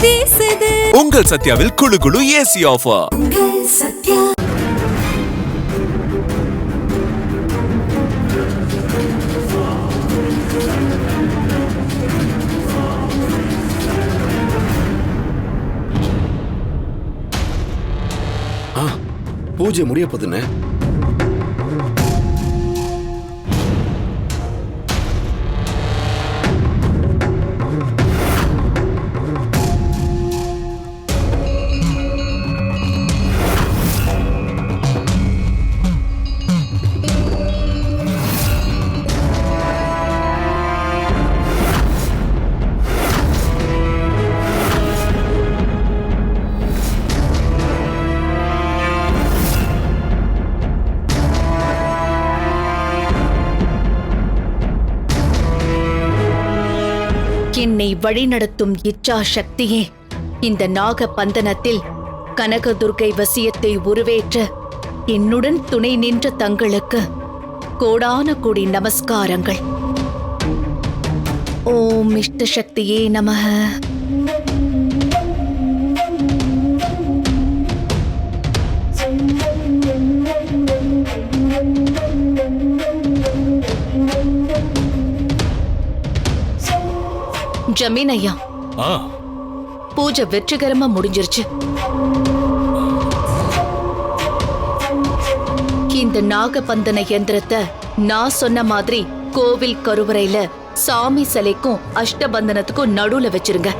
வீசுது. உங்கள் சத்யாவில் குளு குளு ஏசி ஆஃபர். சத்யா. பூஜை முடிய போதுன்னு என்னை வழிநடத்தும் இச்சா சக்தியே, இந்த நாக பந்தனத்தில் கனகதுர்க்கை வசியத்தை உருவேற்ற என்னுடன் துணை நின்ற தங்களுக்கு கோடான கோடி நமஸ்காரங்கள். ஓம் இஷ்ட சக்தியே நமஹ. ஜமீன் ஐயா, பூஜை வெற்றிகரமா முடிஞ்சிருச்சு. இந்த நாகபந்தன யந்திரத்தை நான் சொன்ன மாதிரி கோவில் கருவறையில சாமி சிலைக்கும் அஷ்டபந்தனத்துக்கும் நடுவுல வச்சிருங்க.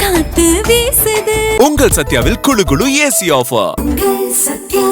காத்து வீசுது. உங்கள் சத்யாவில் குளு குளு ஏசி ஆஃபர். சத்யா.